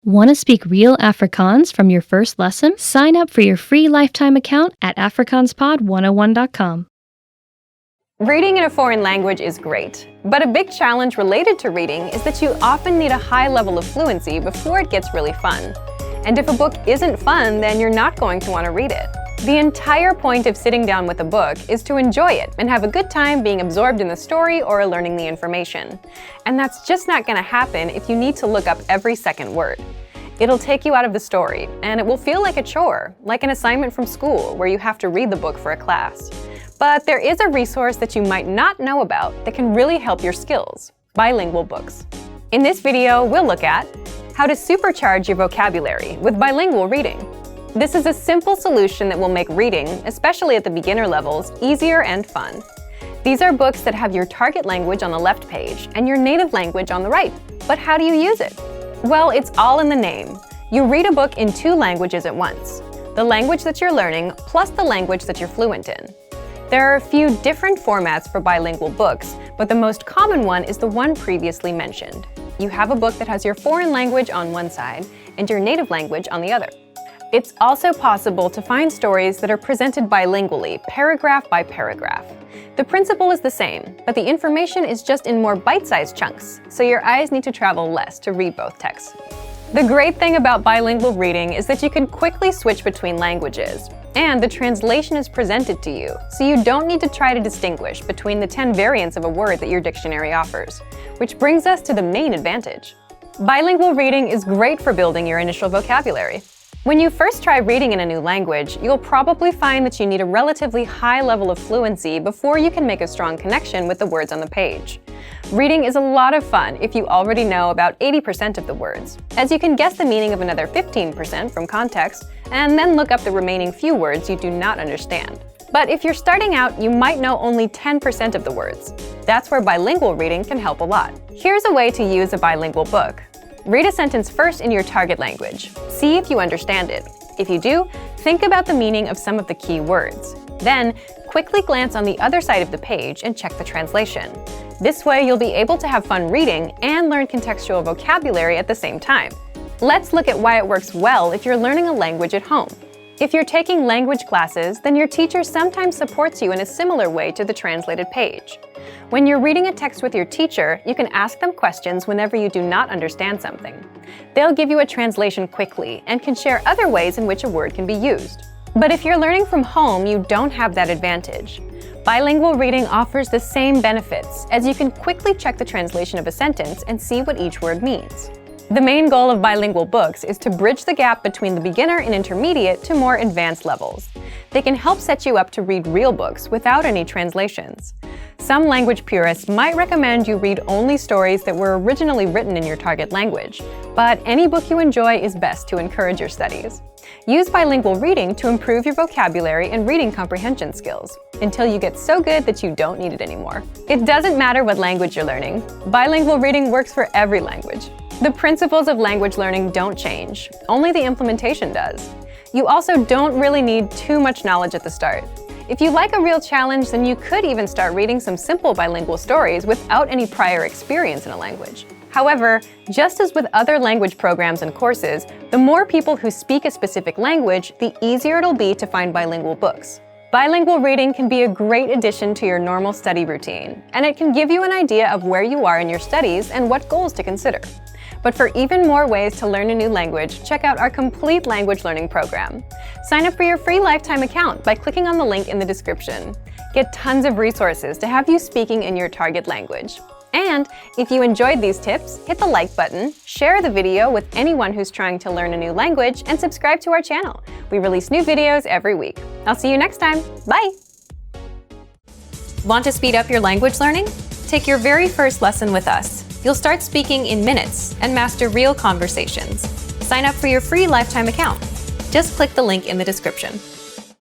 Want to speak real Afrikaans from your first lesson? Sign up for your free lifetime account at afrikaanspod101.com. Reading in a foreign language is great, but a big challenge related to reading is that you often need a high level of fluency before it gets really fun. And if a book isn't fun, then you're not going to want to read it. The entire point of sitting down with a book is to enjoy it and have a good time being absorbed in the story or learning the information. And that's just not going to happen if you need to look up every second word. It'll take you out of the story, and it will feel like a chore, like an assignment from school where you have to read the book for a class. But there is a resource that you might not know about that can really help your skills: bilingual books. In this video, we'll look at how to supercharge your vocabulary with bilingual reading. This is a simple solution that will make reading, especially at the beginner levels, easier and fun. These are books that have your target language on the left page and your native language on the right. But how do you use it? Well, it's all in the name. You read a book in two languages at once: the language that you're learning plus the language that you're fluent in. There are a few different formats for bilingual books, but the most common one is the one previously mentioned. You have a book that has your foreign language on one side and your native language on the other. It's also possible to find stories that are presented bilingually, paragraph by paragraph. The principle is the same, but the information is just in more bite-sized chunks, so your eyes need to travel less to read both texts. The great thing about bilingual reading is that you can quickly switch between languages, and the translation is presented to you, so you don't need to try to distinguish between the 10 variants of a word that your dictionary offers. Which brings us to the main advantage. Bilingual reading is great for building your initial vocabulary. When you first try reading in a new language, you'll probably find that you need a relatively high level of fluency before you can make a strong connection with the words on the page. Reading is a lot of fun if you already know about 80% of the words, as you can guess the meaning of another 15% from context, and then look up the remaining few words you do not understand. But if you're starting out, you might know only 10% of the words. That's where bilingual reading can help a lot. Here's a way to use a bilingual book. Read a sentence first in your target language. See if you understand it. If you do, think about the meaning of some of the key words. Then, quickly glance on the other side of the page and check the translation. This way, you'll be able to have fun reading and learn contextual vocabulary at the same time. Let's look at why it works well if you're learning a language at home. If you're taking language classes, then your teacher sometimes supports you in a similar way to the translated page. When you're reading a text with your teacher, you can ask them questions whenever you do not understand something. They'll give you a translation quickly and can share other ways in which a word can be used. But if you're learning from home, you don't have that advantage. Bilingual reading offers the same benefits, as you can quickly check the translation of a sentence and see what each word means. The main goal of bilingual books is to bridge the gap between the beginner and intermediate to more advanced levels. They can help set you up to read real books without any translations. Some language purists might recommend you read only stories that were originally written in your target language, but any book you enjoy is best to encourage your studies. Use bilingual reading to improve your vocabulary and reading comprehension skills, until you get so good that you don't need it anymore. It doesn't matter what language you're learning. Bilingual reading works for every language. The principles of language learning don't change, only the implementation does. You also don't really need too much knowledge at the start. If you like a real challenge, then you could even start reading some simple bilingual stories without any prior experience in a language. However, just as with other language programs and courses, the more people who speak a specific language, the easier it'll be to find bilingual books. Bilingual reading can be a great addition to your normal study routine, and it can give you an idea of where you are in your studies and what goals to consider. But for even more ways to learn a new language, check out our complete language learning program. Sign up for your free lifetime account by clicking on the link in the description. Get tons of resources to have you speaking in your target language. And if you enjoyed these tips, hit the like button, share the video with anyone who's trying to learn a new language, and subscribe to our channel. We release new videos every week. I'll see you next time. Bye! Want to speed up your language learning? Take your very first lesson with us. You'll start speaking in minutes and master real conversations. Sign up for your free lifetime account. Just click the link in the description.